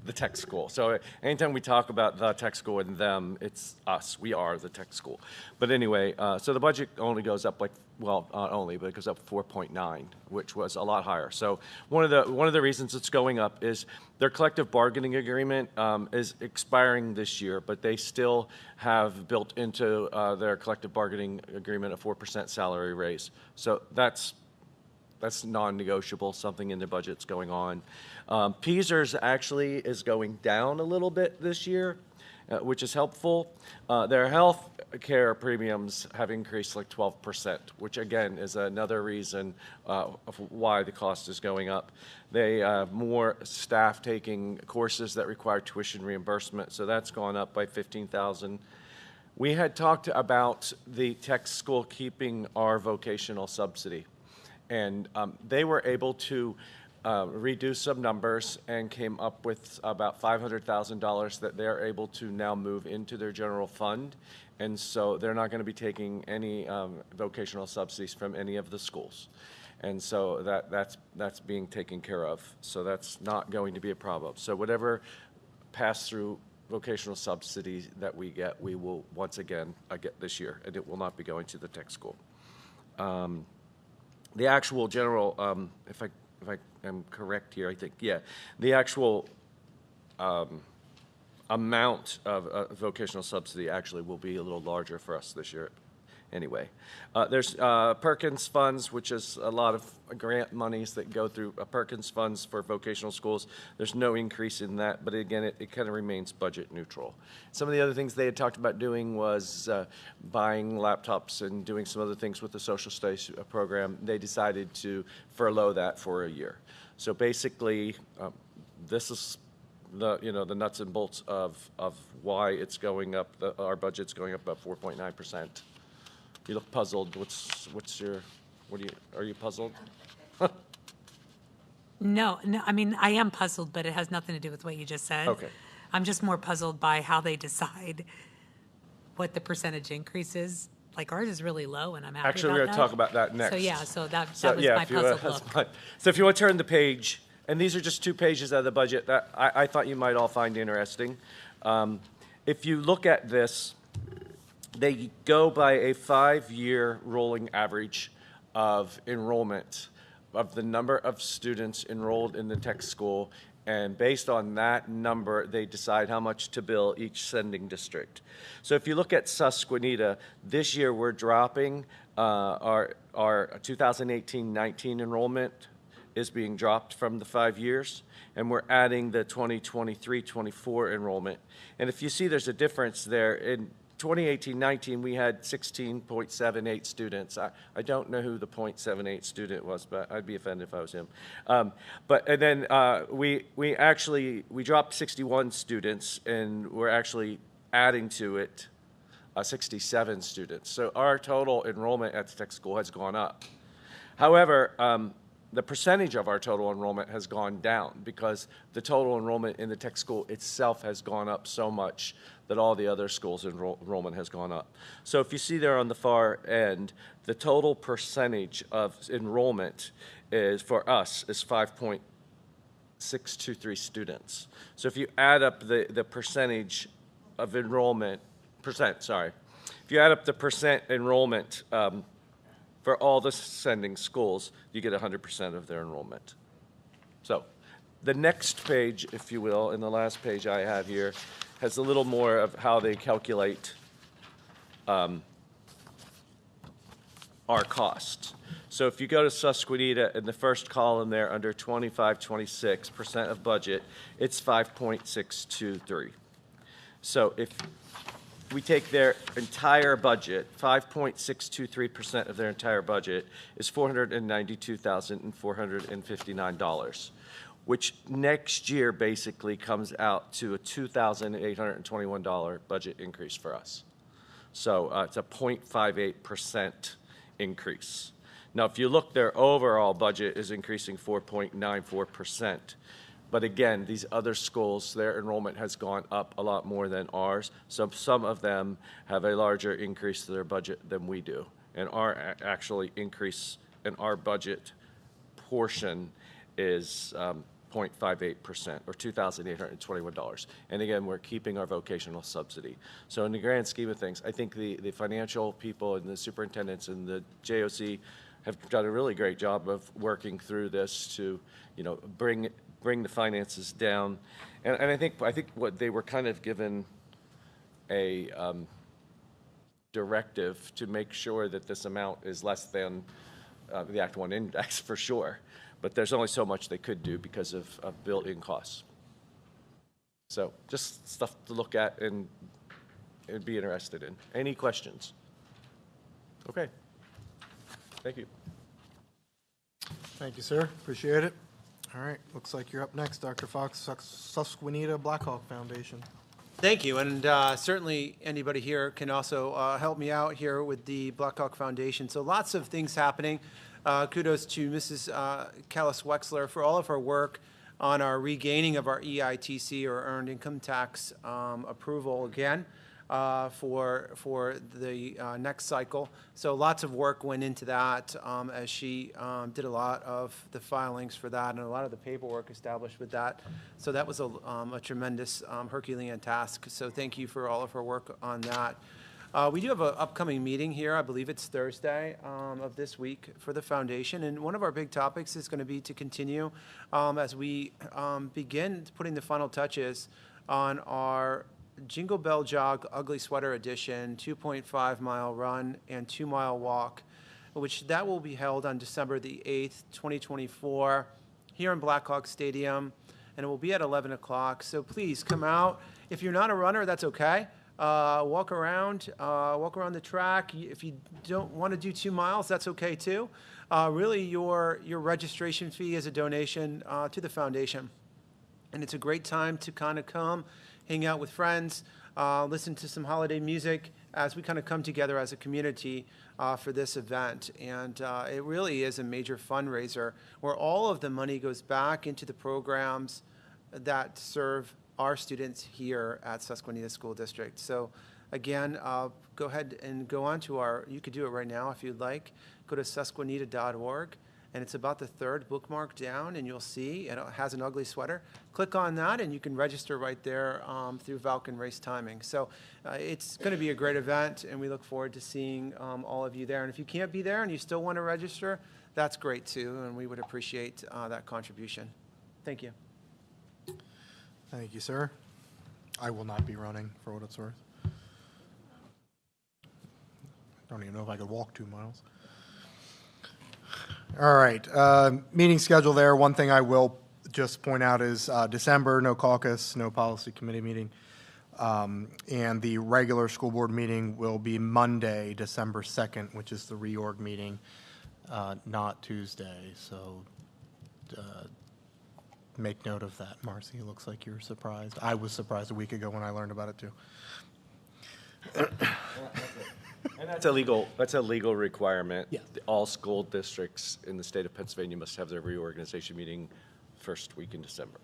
the tech school. So anytime we talk about the tech school and them, it's us. We are the tech school. But anyway, so the budget only goes up not only, but it goes up 4.9, which was a lot higher. So one of the reasons it's going up is their collective bargaining agreement is expiring this year, but they still have built into their collective bargaining agreement a 4% salary raise. So that's non-negotiable, something in the budget's going on. PSERS actually is going down a little bit this year, which is helpful. Their health care premiums have increased like 12%, which again is another reason of why the cost is going up. They have more staff taking courses that require tuition reimbursement, so that's gone up by $15,000. We had talked about the tech school keeping our vocational subsidy. And they were able to reduce some numbers and came up with about $500,000 that they're able to now move into their general fund. And so they're not going to be taking any vocational subsidies from any of the schools. And so that's being taken care of. So that's not going to be a problem. So whatever pass-through vocational subsidies that we get, we will once again get this year, and it will not be going to the tech school. The actual general, if I am correct here, I think, yeah, the actual amount of vocational subsidy actually will be a little larger for us this year. Anyway, there's Perkins funds, which is a lot of grant monies that go through Perkins funds for vocational schools. There's no increase in that, but again, it kind of remains budget neutral. Some of the other things they had talked about doing was buying laptops and doing some other things with the social studies program. They decided to furlough that for a year. So basically, this is the nuts and bolts of why it's going up. Our budget's going up about 4.9%. You look puzzled. Are you puzzled? No, I mean, I am puzzled, but it has nothing to do with what you just said. Okay. I'm just more puzzled by how they decide what the percentage increase is. Like ours is really low, and I'm happy Actually, about we're that. going to talk about that next. So yeah, so that was yeah, my if you, puzzled that's look. fine. So if you want to turn the page, and these are just 2 pages out of the budget that I thought you might all find interesting. If you look at this, they go by a 5-year rolling average of enrollment of the number of students enrolled in the tech school, and based on that number, they decide how much to bill each sending district. So if you look at Susquenita, this year we're dropping our 2018-19 enrollment is being dropped from the 5 years, and we're adding the 2023-24 enrollment. And if you see there's a difference there, in 2018-19, we had 16.78 students. I don't know who the .78 student was, but I'd be offended if I was him. And then we dropped 61 students, and we're actually adding to it 67 students. So our total enrollment at the tech school has gone up. However, the percentage of our total enrollment has gone down because the total enrollment in the tech school itself has gone up so much that all the other schools' enrollment has gone up. So if you see there on the far end, the total percentage of enrollment is, for us, is 5.623 students. So if you add up the percentage of enrollment, if you add up the percent enrollment for all the sending schools, you get 100% of their enrollment. So the next page, if you will, and the last page I have here, has a little more of how they calculate our costs. So if you go to Susquenita, in the first column there, under 25-26% of budget, it's 5.623. So if we take their entire budget, 5.623% of their entire budget is $492,459, which next year basically comes out to a $2,821 budget increase for us. So it's a 0.58% increase. Now, if you look, their overall budget is increasing 4.94%. But again, these other schools, their enrollment has gone up a lot more than ours. So some of them have a larger increase to their budget than we do. And our actually increase in our budget portion is 0.58%, or $2,821. And again, we're keeping our vocational subsidy. So in the grand scheme of things, I think the financial people and the superintendents and the JOC have done a really great job of working through this to, bring the finances down. And I think what they were kind of given a directive to make sure that this amount is less than the Act 1 index for sure. But there's only so much they could do because of built-in costs. So just stuff to look at and be interested in. Any questions? Okay. Thank you. Thank you, sir. Appreciate it. All right, looks like you're up next, Dr. Fox, Susquenita Blackhawk Foundation. Thank you, and certainly anybody here can also help me out here with the Blackhawk Foundation. So lots of things happening. Kudos to Mrs. Callis-Wexler for all of her work on our regaining of our EITC, or Earned Income Tax approval again for the next cycle. So lots of work went into that as she did a lot of the filings for that and a lot of the paperwork established with that. So that was a tremendous Herculean task. So thank you for all of her work on that. We do have an upcoming meeting here. I believe it's Thursday of this week for the foundation. And one of our big topics is going to be to continue as we begin putting the final touches on our Jingle Bell Jog Ugly Sweater Edition 2.5-mile run and 2-mile walk, which that will be held on December the 8th, 2024, here in Blackhawk Stadium, and it will be at 11 o'clock. So please come out. If you're not a runner, that's okay. Walk around the track. If you don't want to do 2 miles, that's okay too. Really, your registration fee is a donation to the foundation, and it's a great time to kind of come, hang out with friends, listen to some holiday music, as we kind of come together as a community for this event. And it really is a major fundraiser where all of the money goes back into the programs that serve our students here at Susquenita School District. So again, go ahead and go on to you could do it right now if you'd like. Go to susquenita.org. And it's about the third bookmark down, and you'll see it has an ugly sweater. Click on that, and you can register right there through Vulcan Race Timing. So it's going to be a great event, and we look forward to seeing all of you there. And if you can't be there and you still want to register, that's great too, and we would appreciate that contribution. Thank you. Thank you, sir. I will not be running, for what it's worth. I don't even know if I could walk 2 miles. All right, meeting schedule there. One thing I will just point out is December, no caucus, no policy committee meeting. And the regular school board meeting will be Monday, December 2nd, which is the reorg meeting, not Tuesday. So make note of that, Marcy. It looks like you're surprised. I was surprised a week ago when I learned about it too. And that's a legal requirement. Yeah. All school districts in the state of Pennsylvania must have their reorganization meeting first week in December.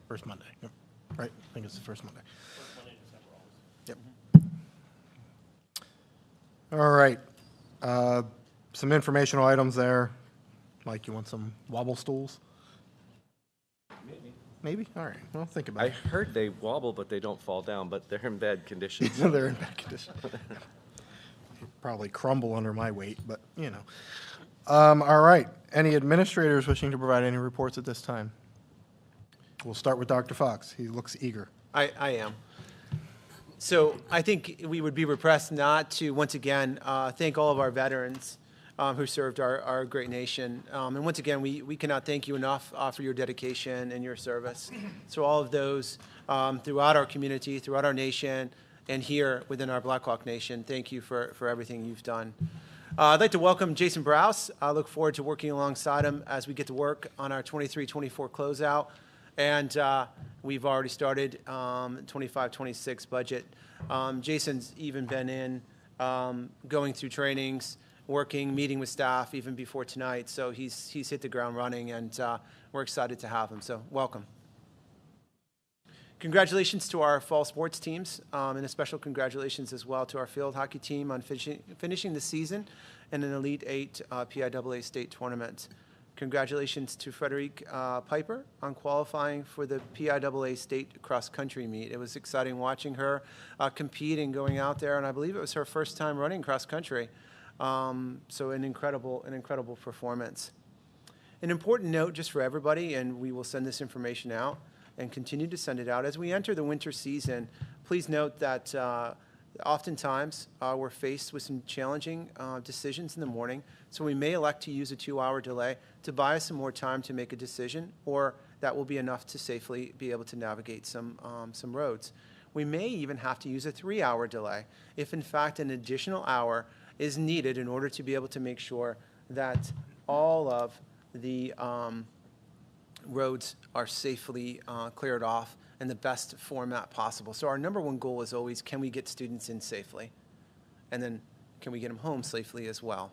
First Monday, yep. Right? I think it's the first Monday. Yep. All right. Some informational items there. Mike, you want some wobble stools? Maybe? All right. Well, think about I it. heard they wobble, but they don't fall down, but they're in bad condition. They're in bad condition. Probably crumble under my weight, but you know. All right. Any administrators wishing to provide any reports at this time? We'll start with Dr. Fox. He looks eager. I am. So I think we would be repressed not to, once again, thank all of our veterans who served our great nation. And once again, we cannot thank you enough for your dedication and your service. So all of those throughout our community, throughout our nation, and here within our Blackhawk Nation, thank you for everything you've done. I'd like to welcome Jason Browse. I look forward to working alongside him as we get to work on our 23-24 closeout. And we've already started 25-26 budget. Jason's even been in going through trainings, working, meeting with staff even before tonight. So he's hit the ground running, and we're excited to have him. So welcome. Congratulations to our fall sports teams, and a special congratulations as well to our field hockey team on finishing the season in an Elite Eight PIAA state tournament. Congratulations to Frederique Piper on qualifying for the PIAA state cross-country meet. It was exciting watching her compete and going out there, and I believe it was her first time running cross-country. So an incredible performance. An important note just for everybody, and we will send this information out and continue to send it out. As we enter the winter season, please note that oftentimes we're faced with some challenging decisions in the morning, so we may elect to use a 2-hour delay to buy us some more time to make a decision, or that will be enough to safely be able to navigate some roads. We may even have to use a 3-hour delay if in fact an additional hour is needed in order to be able to make sure that all of the roads are safely cleared off in the best format possible. So our number one goal is always, can we get students in safely? And then can we get them home safely as well?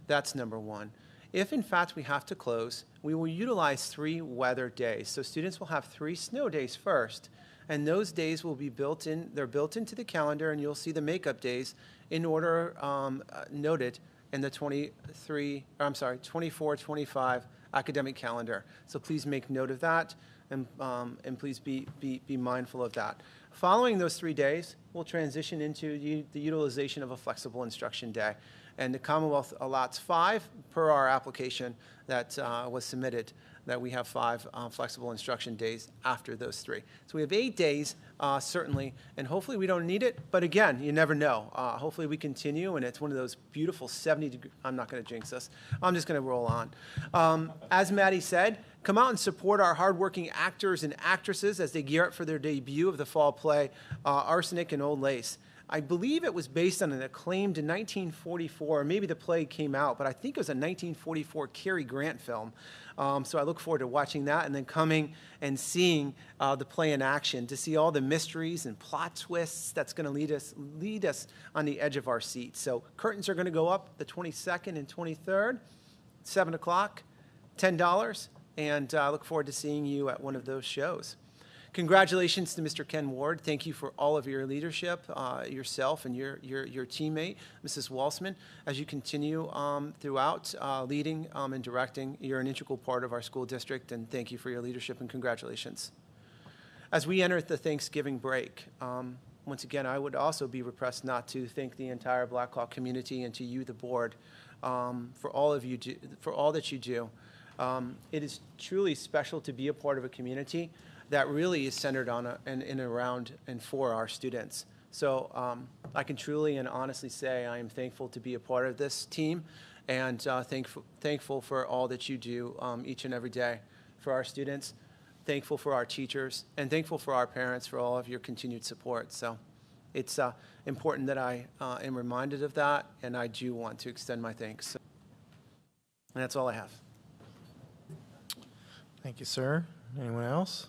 That's number one. If in fact we have to close, we will utilize 3 weather days. So students will have 3 snow days first, and those days will be built in, they're built into the calendar, and you'll see the makeup days in order noted in the 24-25 academic calendar. So please make note of that, and please be mindful of that. Following those 3 days, we'll transition into the utilization of a flexible instruction day. And the Commonwealth allots 5 per our application that was submitted, that we have 5 flexible instruction days after those 3. So we have 8 days, certainly, and hopefully we don't need it, but again, you never know. Hopefully we continue, and it's one of those beautiful 70-degree, I'm not going to jinx us, I'm just going to roll on. As Maddie said, come out and support our hardworking actors and actresses as they gear up for their debut of the fall play, Arsenic and Old Lace. I believe it was based on an acclaimed in 1944, or maybe the play came out, but I think it was a 1944 Cary Grant film. So I look forward to watching that and then coming and seeing the play in action to see all the mysteries and plot twists that's going to lead us on the edge of our seats. So curtains are going to go up the 22nd and 23rd, 7 o'clock, $10, and I look forward to seeing you at one of those shows. Congratulations to Mr. Ken Ward. Thank you for all of your leadership, yourself and your teammate, Mrs. Walsman, as you continue throughout leading and directing. You're an integral part of our school district, and thank you for your leadership and congratulations. As we enter the Thanksgiving break, once again, I would also be repressed not to thank the entire Blackhawk community and to you, the board, for all that you do. It is truly special to be a part of a community that really is centered on and around and for our students. So I can truly and honestly say I am thankful to be a part of this team and thankful for all that you do each and every day for our students, thankful for our teachers, and thankful for our parents for all of your continued support. So it's important that I am reminded of that, and I do want to extend my thanks. And that's all I have. Thank you, sir. Anyone else?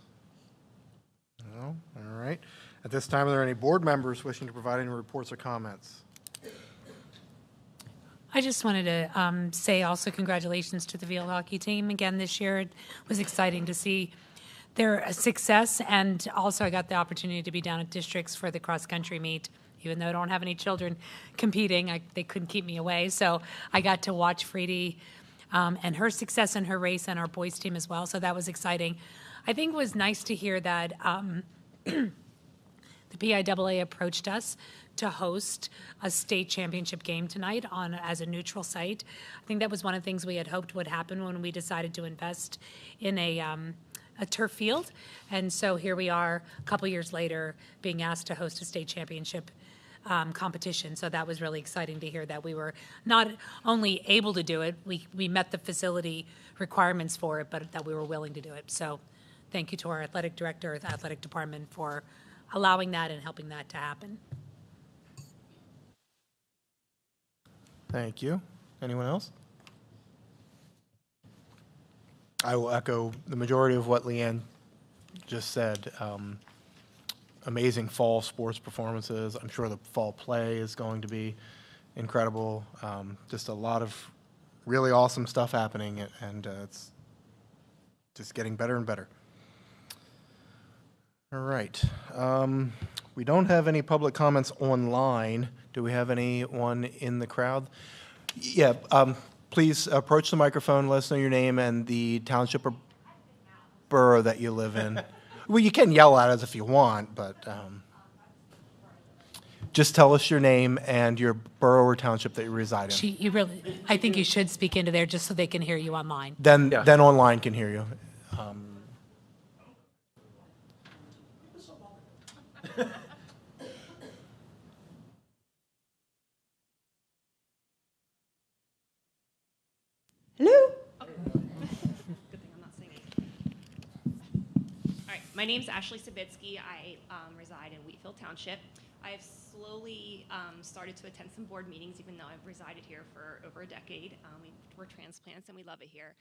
No? All right. At this time, are there any board members wishing to provide any reports or comments? I just wanted to say also congratulations to the field hockey team again this year. It was exciting to see their success, and also I got the opportunity to be down at districts for the cross-country meet. Even though I don't have any children competing, they couldn't keep me away. So I got to watch Freddie and her success in her race and our boys team as well. So that was exciting. I think it was nice to hear that the PIAA approached us to host a state championship game tonight as a neutral site. I think that was one of the things we had hoped would happen when we decided to invest in a turf field. And so here we are a couple years later being asked to host a state championship competition. So that was really exciting to hear that we were not only able to do it, we met the facility requirements for it, but that we were willing to do it. So thank you to our athletic director, the athletic department for allowing that and helping that to happen. Thank you. Anyone else? I will echo the majority of what Leanne just said. Amazing fall sports performances. I'm sure the fall play is going to be incredible. Just a lot of really awesome stuff happening, and it's just getting better and better. All right. We don't have any public comments online. Do we have anyone in the crowd? Yeah, please approach the microphone, let us know your name and the township or borough that you live in. Well, you can yell at us if you want, but just tell us your name and your borough or township that you reside in. I think you should speak into there just so they can hear you online. Then online can hear you. Hello? Okay. Good thing I'm not singing. All right, my name's Ashley Sabitsky. I reside in Wheatfield Township. I've slowly started to attend some board meetings, even though I've resided here for over a decade. We're transplants and we love it here.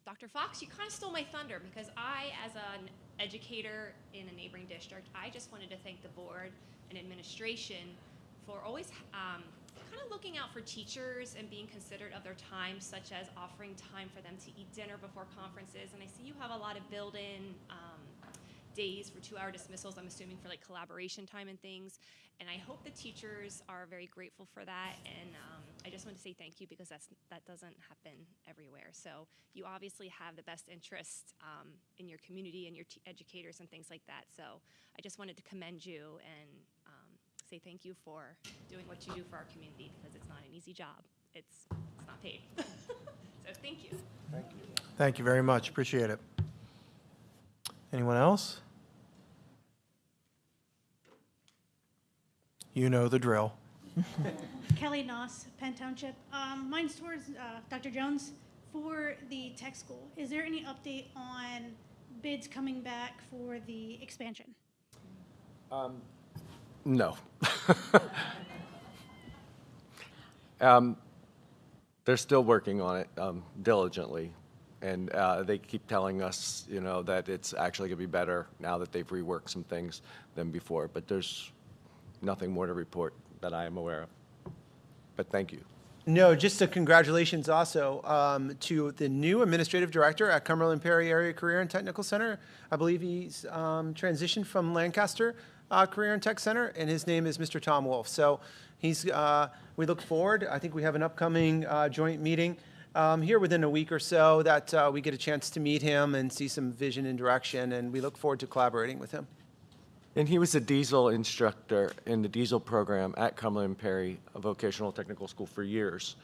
Dr. Fox, you kind of stole my thunder because I, as an educator in a neighboring district, I just wanted to thank the board and administration for always kind of looking out for teachers and being considerate of their time, such as offering time for them to eat dinner before conferences. And I see you have a lot of built-in days for 2-hour dismissals, I'm assuming for like collaboration time and things. And I hope the teachers are very grateful for that. And I just want to say thank you because that doesn't happen everywhere. So you obviously have the best interest in your community and your educators and things like that. So I just wanted to commend you and say thank you for doing what you do for our community because it's not an easy job. It's not paid. So thank you. Thank you. Thank you very much. Appreciate it. Anyone else? You know the drill. Kelly Noss, Penn Township. Mine's towards Dr. Jones. For the tech school, is there any update on bids coming back for the expansion? No. They're still working on it diligently, and they keep telling us, that it's actually going to be better now that they've reworked some things than before. But there's nothing more to report that I am aware of. But thank you. No, just a congratulations also to the new administrative director at Cumberland Perry Area Career and Technical Center. I believe he's transitioned from Lancaster Career and Tech Center, and his name is Mr. Tom Wolf. So he's. We look forward. I think we have an upcoming joint meeting here within a week or so that we get a chance to meet him and see some vision and direction, and we look forward to collaborating with him. And he was a diesel instructor in the diesel program at Cumberland Perry Vocational Technical School for years.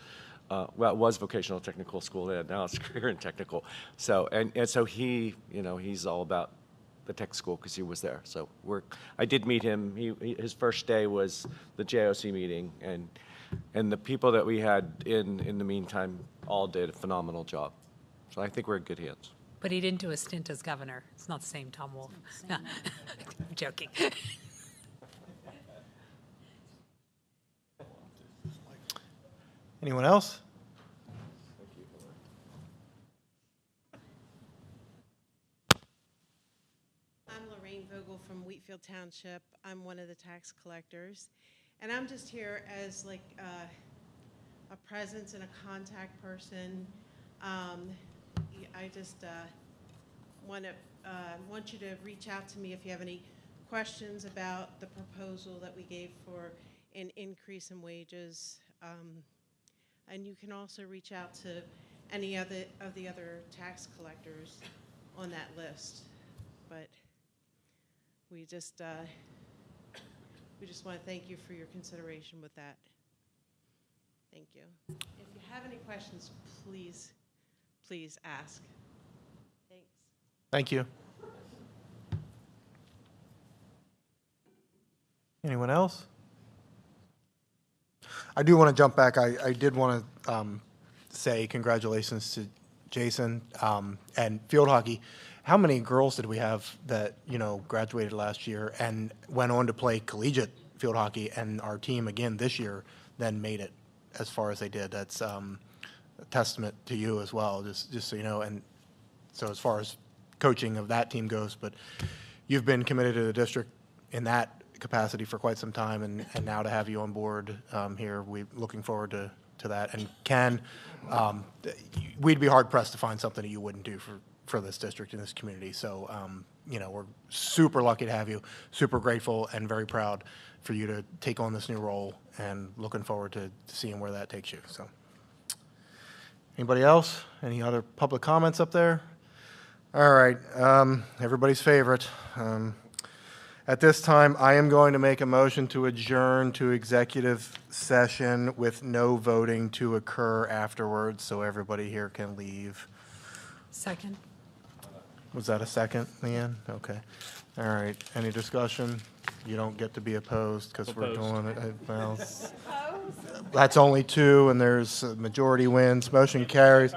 Well, it was vocational technical school then, now it's career and technical. So, and so he, he's all about the tech school because he was there. So I did meet him. His first day was the JOC meeting, and the people that we had in the meantime all did a phenomenal job. So I think we're in good hands. But he didn't do a stint as governor. It's not the same Tom Wolf. No. I'm joking. Anyone else? I'm Lorraine Vogel from Wheatfield Township. I'm one of the tax collectors. And I'm just here as like a presence and a contact person. I just want you to reach out to me if you have any questions about the proposal that we gave for an increase in wages. And you can also reach out to any of the other tax collectors on that list. But we just want to thank you for your consideration with that. Thank you. If you have any questions, please ask. Thanks. Thank you. Anyone else? I do want to jump back. I did want to say congratulations to Jason and field hockey. How many girls did we have that, graduated last year and went on to play collegiate field hockey, and our team again this year then made it as far as they did? That's a testament to you as well, just so you know. And so as far as coaching of that team goes, but you've been committed to the district in that capacity for quite some time, and now to have you on board here, we're looking forward to that. And Ken, we'd be hard pressed to find something that you wouldn't do for this district and this community. So, we're super lucky to have you, super grateful and very proud for you to take on this new role, and looking forward to seeing where that takes you. So, anybody else? Any other public comments up there? All right, everybody's favorite. At this time, I am going to make a motion to adjourn to executive session with no voting to occur afterwards, so everybody here can leave. Second. Was that a second, Leanne? Okay. All right. Any discussion? You don't get to be opposed because we're doing it. Well, that's only two, and there's a majority wins. Motion carries.